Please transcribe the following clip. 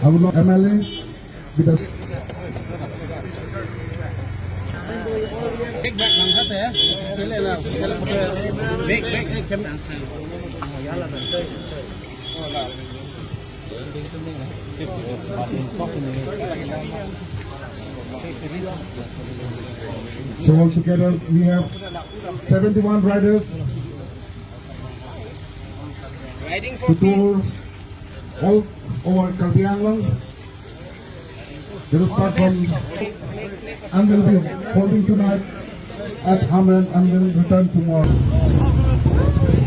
I would like MLA with the Take back lang sa te. Sila na, sila po. Back kem ang sa. Yala na. So altogether we have 71 riders Riding to tour all over Karbi Anglong. They will start from and will be holding tonight at Hamren and will return tomorrow.